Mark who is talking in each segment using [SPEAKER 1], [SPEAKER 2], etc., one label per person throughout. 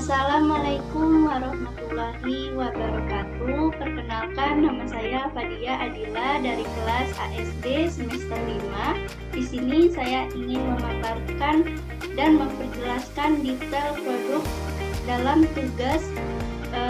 [SPEAKER 1] Assalamualaikum warahmatullahi wabarakatuh. Perkenalkan, nama saya Fadia Adila dari kelas ASD semester 5. Di sini saya ingin memaparkan dan memperjelaskan detail produk dalam tugas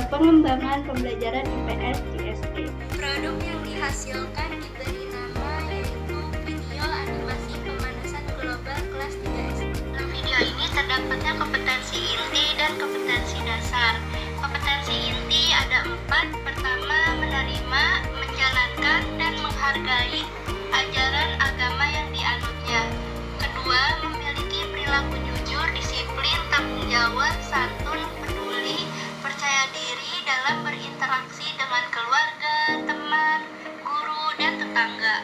[SPEAKER 1] pengembangan pembelajaran IPS di SD.
[SPEAKER 2] Produk yang dihasilkan diberi nama yaitu video animasi pemanasan global kelas 3 SD. Dalam video ini terdapatnya kompetensi inti dan kompetensi dasar. Kompetensi inti ada 4. Pertama, menerima, menjalankan, dan menghargai ajaran agama yang dianutnya. Kedua, memiliki perilaku jujur, disiplin, tanggung jawab, santun, peduli, percaya diri dalam berinteraksi dengan keluarga, teman, guru, dan tetangga.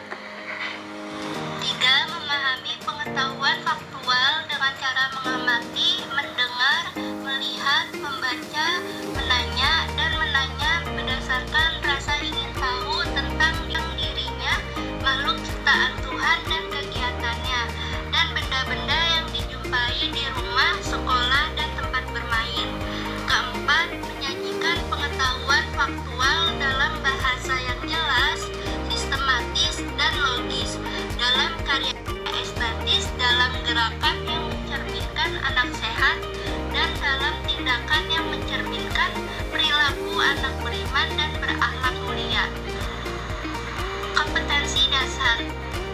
[SPEAKER 2] 3. Memahami pengetahuan faktual dengan cara mengamati, mendengar, melihat, membaca, menanya, dan menanya berdasarkan rasa ingin tahu tentang dirinya, makhluk ciptaan Tuhan dan kegiatannya, dan benda-benda yang dijumpai di rumah, sekolah, dan tempat bermain. Keempat, menyajikan pengetahuan faktual dalam bahasa yang jelas, sistematis, dan logis, dalam karya estetis, dalam gerakan yang mencerminkan anak sehat, dan dalam tindakan yang mencerminkan perilaku anak beriman dan berakhlak mulia. Kompetensi dasar.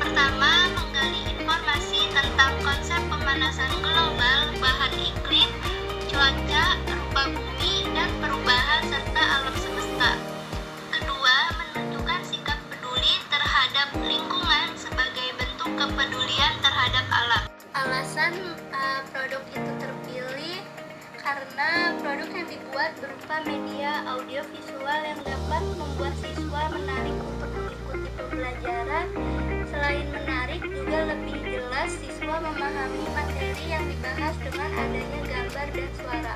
[SPEAKER 2] Pertama, menggali informasi tentang konsep pemanasan global, bahan iklim, cuaca, rupa bumi, dan perubahan serta alam semesta. Kedua, menunjukkan sikap peduli terhadap lingkungan sebagai bentuk kepedulian terhadap alam. Alasan produk itu terpilih karena produk yang dibuat berupa media audiovisual yang dapat membuat siswa menarik untuk mengikuti pembelajaran. Selain menarik, juga lebih jelas siswa memahami materi yang dibahas dengan adanya gambar dan suara.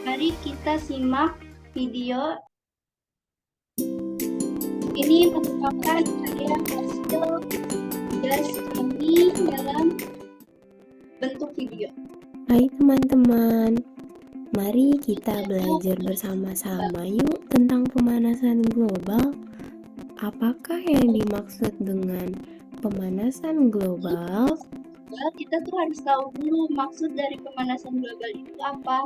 [SPEAKER 1] Mari kita simak video. Ini merupakan karya hasil tugas kami dalam bentuk video.
[SPEAKER 3] Hai teman-teman, mari kita belajar bersama-sama yuk tentang pemanasan global. Apakah yang dimaksud dengan pemanasan global?
[SPEAKER 1] Kita tuh harus tahu dulu maksud dari pemanasan global itu apa.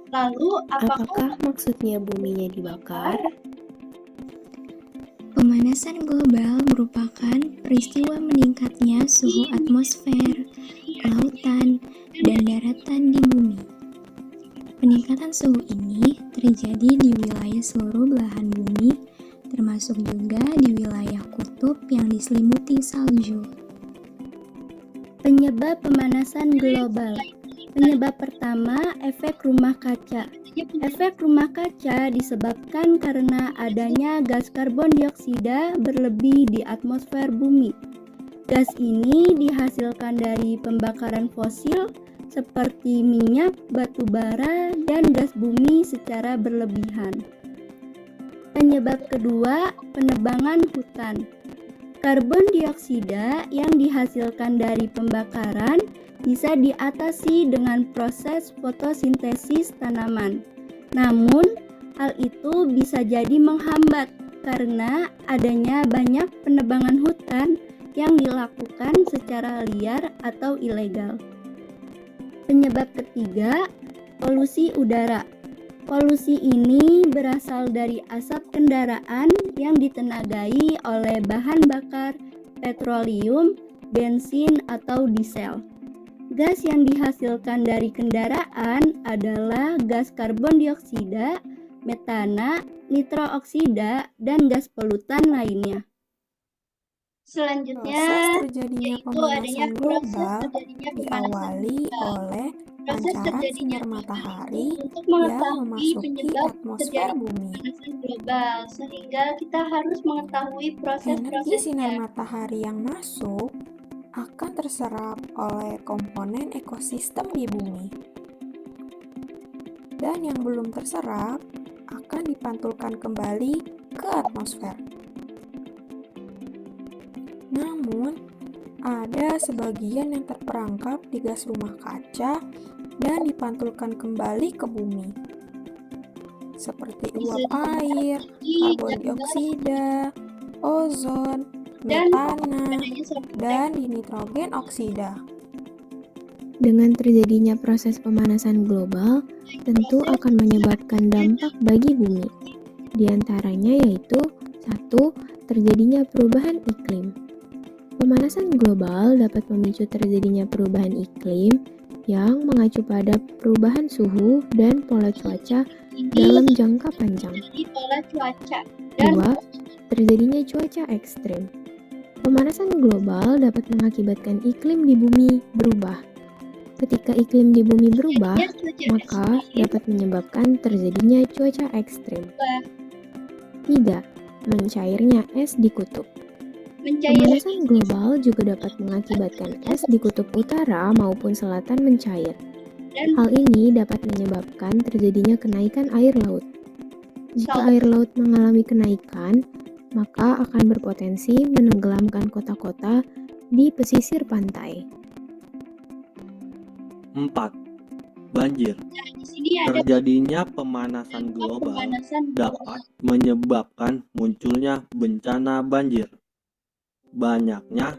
[SPEAKER 1] Lalu,
[SPEAKER 3] apakah maksudnya buminya dibakar?
[SPEAKER 4] Pemanasan global merupakan peristiwa meningkatnya suhu atmosfer, lautan, dan daratan di bumi. Peningkatan suhu ini terjadi di wilayah seluruh belahan bumi, termasuk juga di wilayah kutub yang diselimuti salju.
[SPEAKER 1] Penyebab pemanasan global. Penyebab pertama, efek rumah kaca. Efek rumah kaca disebabkan karena adanya gas karbon dioksida berlebih di atmosfer bumi. Gas ini dihasilkan dari pembakaran fosil seperti minyak, batu bara, dan gas bumi secara berlebihan. Penyebab kedua, penebangan hutan. Karbon dioksida yang dihasilkan dari pembakaran bisa diatasi dengan proses fotosintesis tanaman. Namun, hal itu bisa jadi menghambat karena adanya banyak penebangan hutan yang dilakukan secara liar atau ilegal. Penyebab ketiga, polusi udara. Polusi ini berasal dari asap kendaraan yang ditenagai oleh bahan bakar petroleum, bensin, atau diesel. Gas yang dihasilkan dari kendaraan adalah gas karbon dioksida, metana, nitrooksida, dan gas polutan lainnya. Selanjutnya,
[SPEAKER 5] proses terjadinya pemanasan global diawali oleh pancaran sinar matahari yang memasuki atmosfer bumi.
[SPEAKER 1] Global, sehingga kita harus mengetahui
[SPEAKER 5] Energi
[SPEAKER 1] proses-prosesnya.
[SPEAKER 5] sinar matahari yang masuk akan terserap oleh komponen ekosistem di bumi, dan yang belum terserap akan dipantulkan kembali ke atmosfer. Namun, ada sebagian yang terperangkap di gas rumah kaca dan dipantulkan kembali ke bumi, seperti uap air, karbon dioksida, ozon, metana, dan nitrogen oksida.
[SPEAKER 3] Dengan terjadinya proses pemanasan global, tentu akan menyebabkan dampak bagi bumi. Di antaranya yaitu 1. Terjadinya perubahan iklim. Pemanasan global dapat memicu terjadinya perubahan iklim yang mengacu pada perubahan suhu dan pola cuaca dalam jangka panjang.
[SPEAKER 1] Jadi pola cuaca.
[SPEAKER 3] 2. Terjadinya cuaca ekstrim. Pemanasan global dapat mengakibatkan iklim di bumi berubah. Ketika iklim di bumi berubah, maka dapat menyebabkan terjadinya cuaca ekstrim. 3. Mencairnya es di kutub. Pemanasan global juga dapat mengakibatkan es di kutub utara maupun selatan mencair. Hal ini dapat menyebabkan terjadinya kenaikan air laut. Jika air laut mengalami kenaikan, maka akan berpotensi menenggelamkan kota-kota di pesisir pantai.
[SPEAKER 6] 4. Banjir.
[SPEAKER 1] Nah, di sini ada
[SPEAKER 6] Terjadinya pemanasan global dapat menyebabkan munculnya bencana banjir. Banyaknya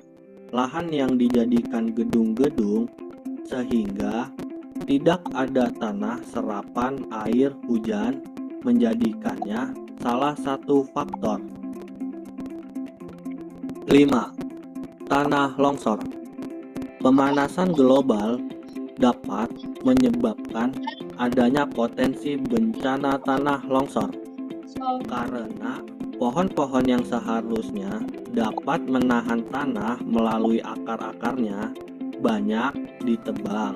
[SPEAKER 6] lahan yang dijadikan gedung-gedung sehingga tidak ada tanah serapan air hujan menjadikannya salah satu faktor. 5. Tanah longsor. Pemanasan global dapat menyebabkan adanya potensi bencana tanah longsor karena pohon-pohon yang seharusnya dapat menahan tanah melalui akar-akarnya banyak ditebang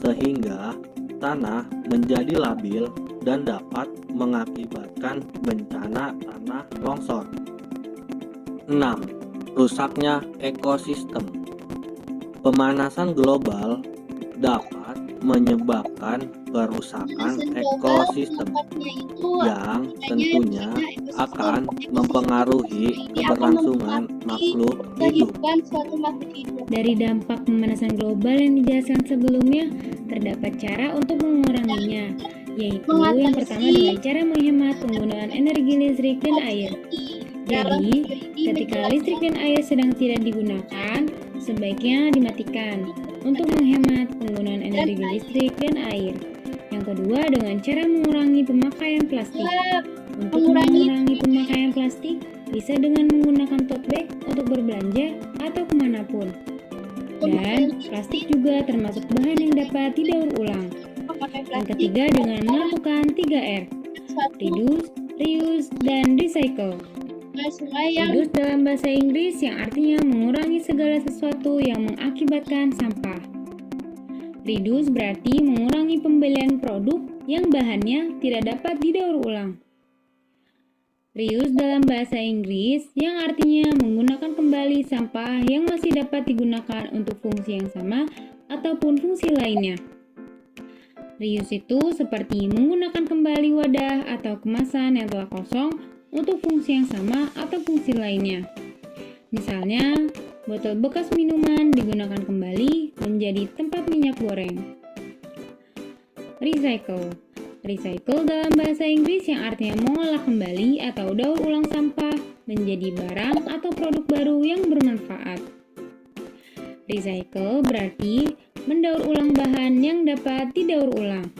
[SPEAKER 6] sehingga tanah menjadi labil dan dapat mengakibatkan bencana tanah longsor. 6. Rusaknya ekosistem. Pemanasan global dapat menyebabkan kerusakan ekosistem yang tentunya akan mempengaruhi keberlangsungan makhluk hidup.
[SPEAKER 4] Dari dampak pemanasan global yang dijelaskan sebelumnya, terdapat cara untuk menguranginya, yaitu yang pertama dengan cara menghemat penggunaan energi listrik dan air. Jadi, ketika listrik dan air sedang tidak digunakan, sebaiknya dimatikan untuk menghemat penggunaan energi listrik dan air. Yang kedua, dengan cara mengurangi pemakaian plastik. Untuk mengurangi pemakaian plastik, bisa dengan menggunakan tote bag untuk berbelanja atau kemanapun. Dan plastik juga termasuk bahan yang dapat didaur ulang. Yang ketiga, dengan melakukan 3R: reduce, reuse, dan recycle. Reduce dalam bahasa Inggris yang artinya mengurangi segala sesuatu yang mengakibatkan sampah. Reduce berarti mengurangi pembelian produk yang bahannya tidak dapat didaur ulang. Reuse dalam bahasa Inggris yang artinya menggunakan kembali sampah yang masih dapat digunakan untuk fungsi yang sama ataupun fungsi lainnya. Reuse itu seperti menggunakan kembali wadah atau kemasan yang telah kosong untuk fungsi yang sama atau fungsi lainnya. Misalnya, botol bekas minuman digunakan kembali menjadi tempat minyak goreng. Recycle. Recycle dalam bahasa Inggris yang artinya mengolah kembali atau daur ulang sampah menjadi barang atau produk baru yang bermanfaat. Recycle berarti mendaur ulang bahan yang dapat didaur ulang,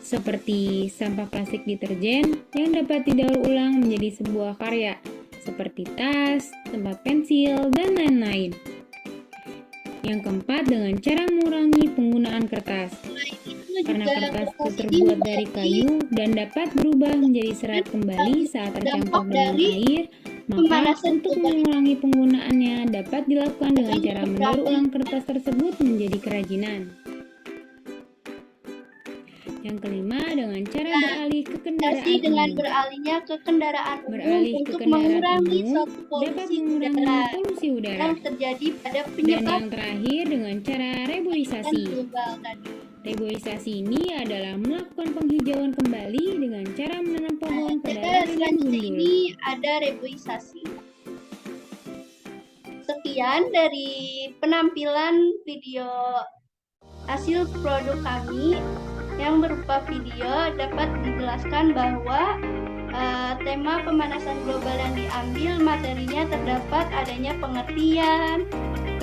[SPEAKER 4] seperti sampah plastik deterjen yang dapat didaur ulang menjadi sebuah karya, seperti tas, tempat pensil, dan lain-lain. Yang keempat, dengan cara mengurangi penggunaan kertas. Karena kertas itu terbuat dari kayu dan dapat berubah menjadi serat kembali saat tercampur dengan air, maka untuk mengurangi penggunaannya dapat dilakukan dengan cara mendaur ulang kertas tersebut menjadi kerajinan. Yang kelima, dengan cara beralih ke kendaraan
[SPEAKER 1] dengan
[SPEAKER 4] umum.
[SPEAKER 1] beralihnya ke kendaraan
[SPEAKER 4] Beralih
[SPEAKER 1] umum
[SPEAKER 4] ke
[SPEAKER 1] untuk
[SPEAKER 4] kendaraan
[SPEAKER 1] mengurangi
[SPEAKER 4] umum
[SPEAKER 1] suatu
[SPEAKER 4] dapat
[SPEAKER 1] polusi
[SPEAKER 4] mengurangi
[SPEAKER 1] udara
[SPEAKER 4] polusi udara.
[SPEAKER 1] yang terjadi pada
[SPEAKER 4] Dan
[SPEAKER 1] penyebab
[SPEAKER 4] yang terakhir, dengan cara reboisasi.
[SPEAKER 1] global tadi.
[SPEAKER 4] Reboisasi ini adalah melakukan penghijauan kembali dengan cara menanam pohon pada
[SPEAKER 1] Pada
[SPEAKER 4] lahan yang
[SPEAKER 1] selanjutnya
[SPEAKER 4] gundul.
[SPEAKER 1] ini ada reboisasi. Sekian Sekian dari penampilan video hasil produk kami yang berupa video dapat dijelaskan bahwa tema pemanasan global yang diambil materinya terdapat adanya pengertian,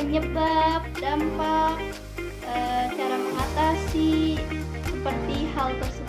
[SPEAKER 1] penyebab, dampak, cara mengatasi seperti hal tersebut.